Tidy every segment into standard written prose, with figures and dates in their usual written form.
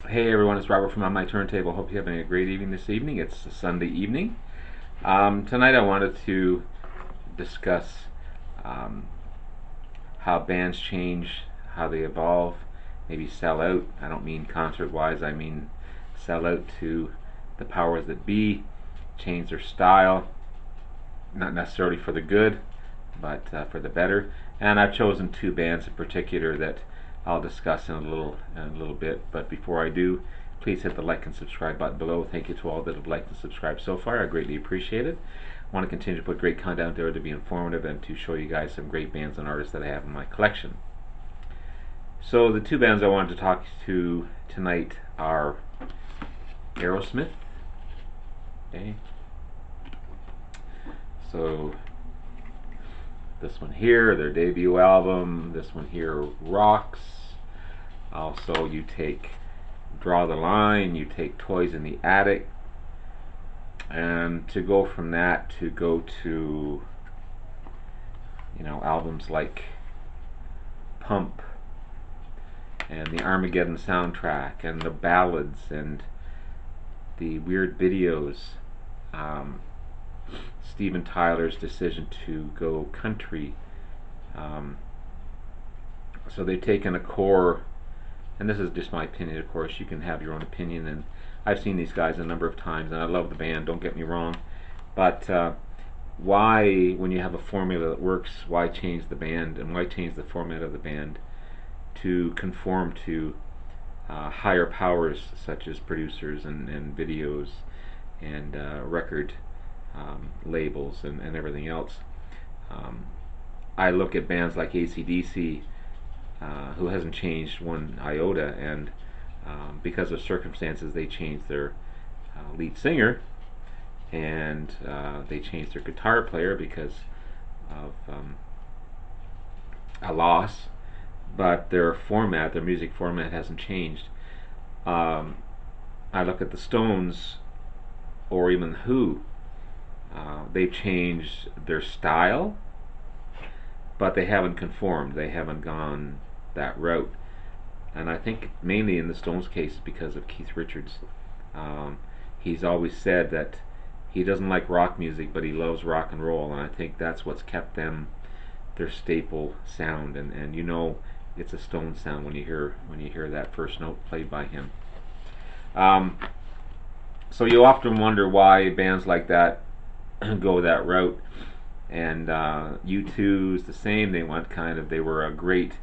Hey everyone, it's Robert from On My Turntable. Hope you're having a great evening this evening. It's a Sunday evening. Tonight I wanted to discuss um, how bands change, how they evolve, maybe sell out. I don't mean concert-wise, I mean sell out to the powers that be, change their style, not necessarily for the good, but for the better. And I've chosen two bands in particular that I'll discuss in a little bit. But before I do, please hit the like and subscribe button below. Thank you to all that have liked and subscribed so far. I greatly appreciate it. I want to continue to put great content out there to be informative and to show you guys some great bands and artists that I have in my collection. So the two bands I wanted to talk to tonight are Aerosmith. Okay. So this one here, their debut album. This one here, Rocks. Also, you take Draw the Line, you take Toys in the Attic, and to go from that to go to, you know, albums like Pump and the Armageddon soundtrack and the ballads and the weird videos. Steven Tyler's decision to go country. So they've taken a core, and this is just my opinion, of course, you can have your own opinion, and I've seen these guys a number of times, and I love the band, don't get me wrong, but why, when you have a formula that works, why change the band, and why change the format of the band to conform to higher powers such as producers and videos and record labels and everything else. I look at bands like AC/DC, who hasn't changed one iota, and because of circumstances they changed their lead singer, and they changed their guitar player because of a loss, but their format, their music format hasn't changed. I look at the Stones or even Who. They've changed their style, but they haven't conformed. They haven't gone that route. And I think mainly in the Stones case because of Keith Richards. He's always said that he doesn't like rock music, but he loves rock and roll, and I think that's what's kept them their staple sound. And you know, it's a Stones sound when you hear that first note played by him. So you often wonder why bands like that go that route, and U2's the same. They were a great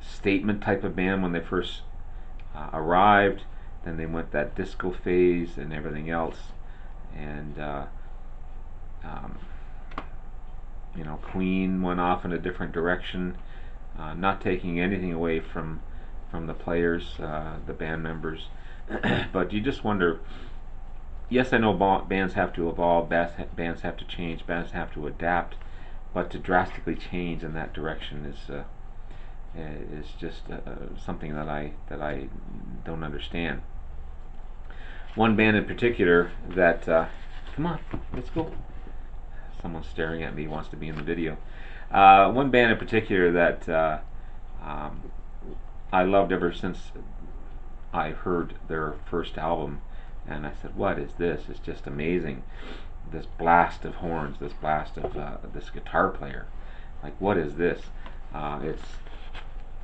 statement type of band when they first arrived. Then they went that disco phase and everything else, and you know, Queen went off in a different direction, not taking anything away from the players, the band members, but you just wonder. Yes, I know bands have to evolve, bands have to change, bands have to adapt, but to drastically change in that direction is just something that I don't understand. One band in particular that come on, let's go. Someone's staring at me, wants to be in the video. One band in particular that I loved ever since I heard their first album. And I said, what is this? It's just amazing. This blast of horns, this blast of this guitar player. Like, what is this? It's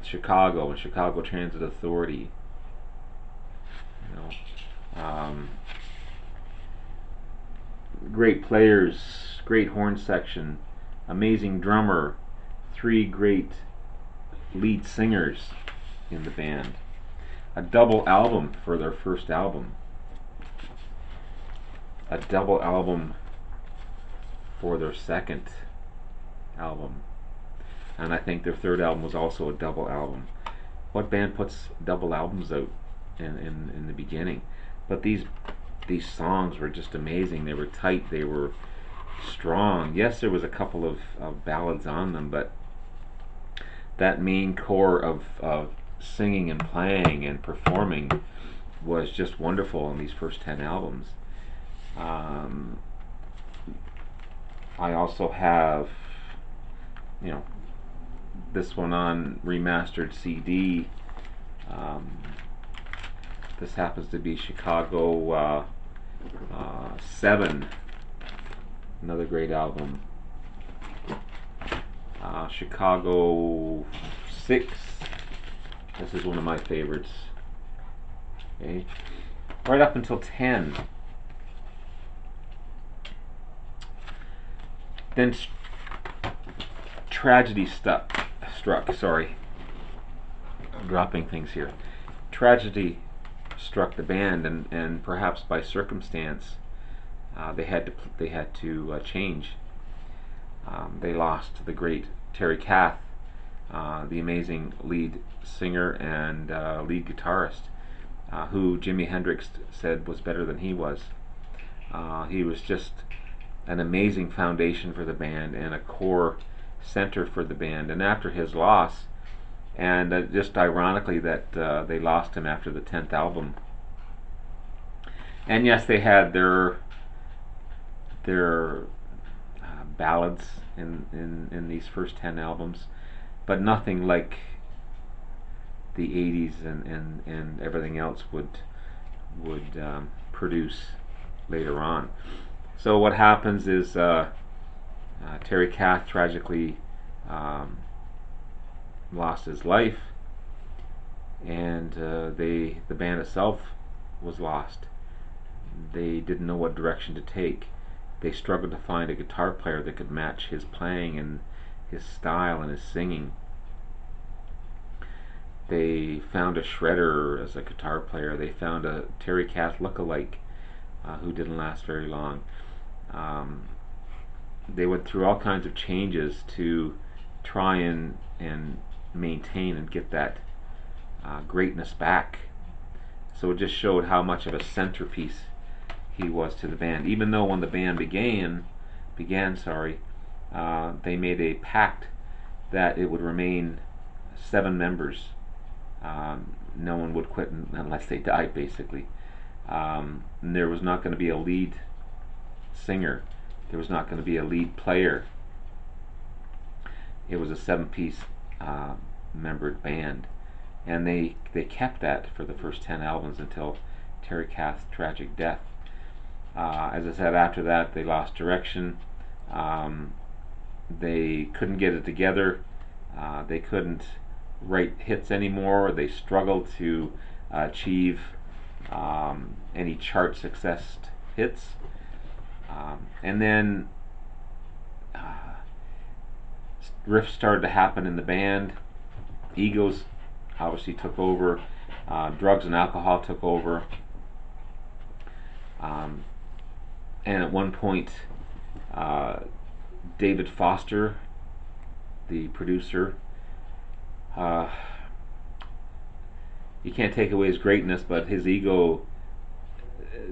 Chicago and Chicago Transit Authority. You know, great players, great horn section, amazing drummer, three great lead singers in the band. A double album for their first album. A double album for their second album, and I think their third album was also a double album. What band puts double albums out in the beginning? But these songs were just amazing. They were tight, they were strong. Yes, there was a couple of ballads on them, but that main core of singing and playing and performing was just wonderful in these first 10 albums. I also have, you know, this one on remastered CD, This happens to be Chicago 7, another great album. Chicago 6, this is one of my favorites. Okay, right up until 10. Then tragedy struck. Sorry, I'm dropping things here. Tragedy struck the band, and perhaps by circumstance, they had to change. They lost the great Terry Kath, the amazing lead singer and lead guitarist, who Jimi Hendrix said was better than he was. He was just an amazing foundation for the band and a core center for the band. And after his loss, and just ironically that they lost him after the 10th album. And yes, they had their ballads in these first 10 albums, but nothing like the 80s and everything else would produce later on. So what happens is Terry Kath tragically lost his life, and the band itself was lost. They didn't know what direction to take. They struggled to find a guitar player that could match his playing and his style and his singing. They found a shredder as a guitar player. They found a Terry Kath lookalike who didn't last very long. They went through all kinds of changes to try and maintain and get that greatness back. So it just showed how much of a centerpiece he was to the band. Even though when the band began, they made a pact that it would remain 7 members. No one would quit unless they died, basically. And there was not going to be a lead singer. There was not going to be a lead player. It was a 7-piece membered band, and they kept that for the first 10 albums until Terry Kath's tragic death. As I said, after that they lost direction. They couldn't get it together. They couldn't write hits anymore. They struggled to achieve any chart success hits. And then riffs started to happen in the band. Egos obviously took over. Drugs and alcohol took over. And at one point, David Foster, the producer, you can't take away his greatness, but his ego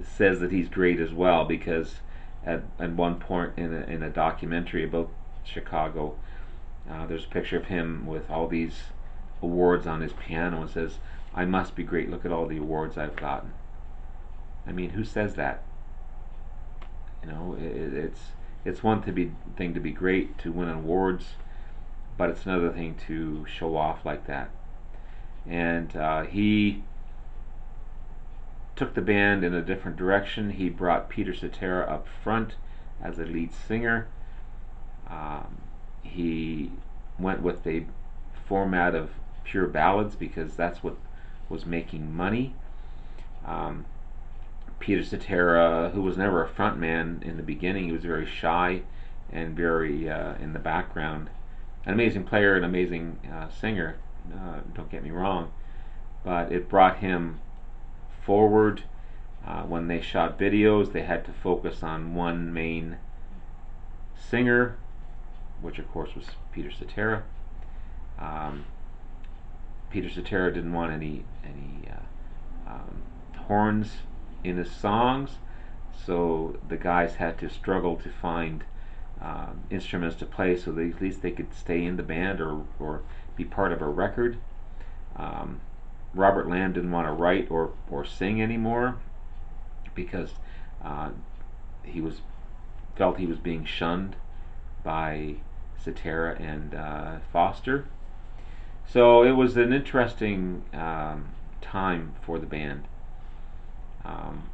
says that he's great as well, because at one point in a documentary about Chicago, there's a picture of him with all these awards on his piano and says, "I must be great, look at all the awards I've gotten." I mean, who says that? You know, it's one thing to be great, to win awards, but it's another thing to show off like that. And he took the band in a different direction. He brought Peter Cetera up front as a lead singer. He went with a format of pure ballads because that's what was making money. Peter Cetera, who was never a front man in the beginning, he was very shy and very in the background. An amazing player, an amazing singer, don't get me wrong, but it brought him forward. When they shot videos, they had to focus on one main singer, which of course was Peter Cetera. Peter Cetera didn't want any horns in his songs, so the guys had to struggle to find instruments to play so that at least they could stay in the band or be part of a record. Robert Lamb didn't want to write or sing anymore because he felt he was being shunned by Cetera and Foster. So it was an interesting time for the band. Um,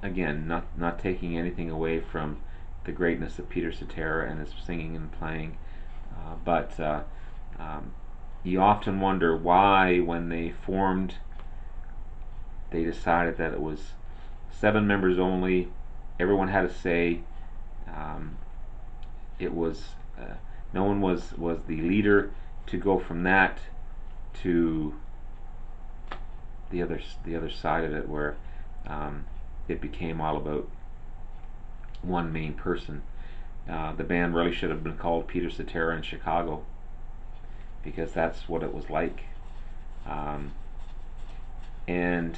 Again, not taking anything away from the greatness of Peter Cetera and his singing and playing, but um, you often wonder why, when they formed, they decided that it was 7 members only. Everyone had a say. Um, it was no one was the leader to go from that to the other side of it, where it became all about one main person. The band really should have been called Peter Cetera and Chicago, because that's what it was like. Um, and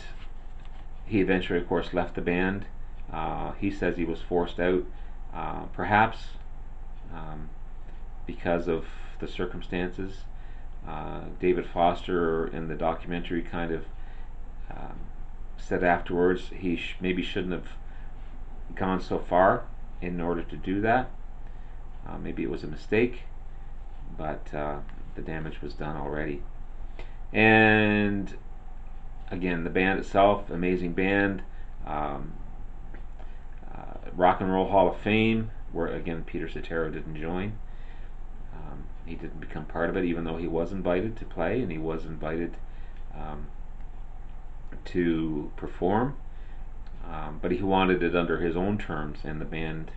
he eventually, of course, left the band. He says he was forced out, perhaps because of the circumstances. David Foster, in the documentary, kind of um, said afterwards he maybe shouldn't have gone so far in order to do that. Maybe it was a mistake, but the damage was done already. And again, the band itself, amazing band. Um, Rock and Roll Hall of Fame, where again Peter Cetera didn't join. He didn't become part of it, even though he was invited to play and he was invited um, to perform. But he wanted it under his own terms, and the band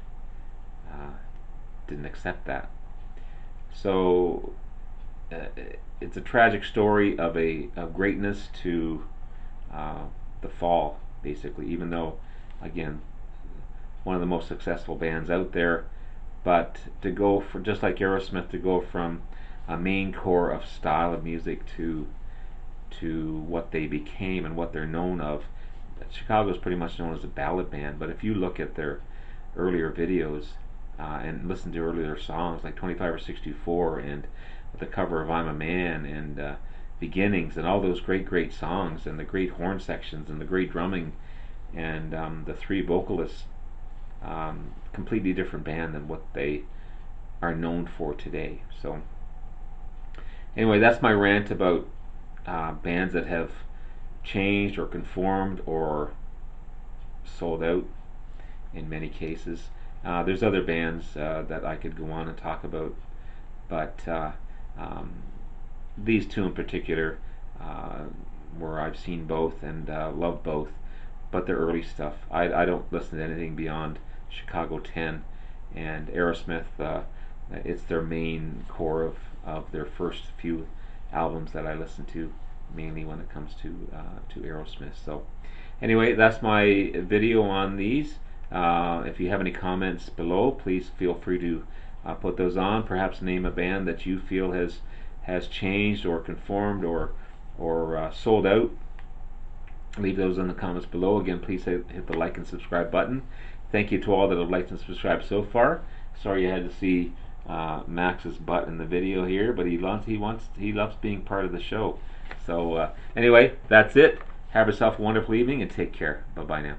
didn't accept that. So it's a tragic story of greatness to the fall, basically. Even though, again, one of the most successful bands out there, but to go for, just like Aerosmith, to go from a main core of style of music to what they became and what they're known of. Chicago is pretty much known as a ballad band, but if you look at their earlier videos and listen to earlier songs like 25 or 64 and the cover of I'm a Man and Beginnings and all those great songs and the great horn sections and the great drumming and the 3 vocalists, completely different band than what they are known for today. So anyway, that's my rant about bands that have changed or conformed or sold out in many cases. There's other bands that I could go on and talk about, but these 2 in particular, where I've seen both and love both, but their early stuff. I don't listen to anything beyond Chicago 10 and Aerosmith. It's their main core of their first few albums that I listen to, mainly when it comes to Aerosmith. So anyway, that's my video on these. If you have any comments below, please feel free to put those on. Perhaps name a band that you feel has changed or conformed or sold out. Leave those in the comments below. Again, please hit the like and subscribe button. Thank you to all that have liked and subscribed so far. Sorry you had to see Max's butt in the video here, but he loves being part of the show. So anyway, that's it. Have yourself a wonderful evening and take care. Bye bye now.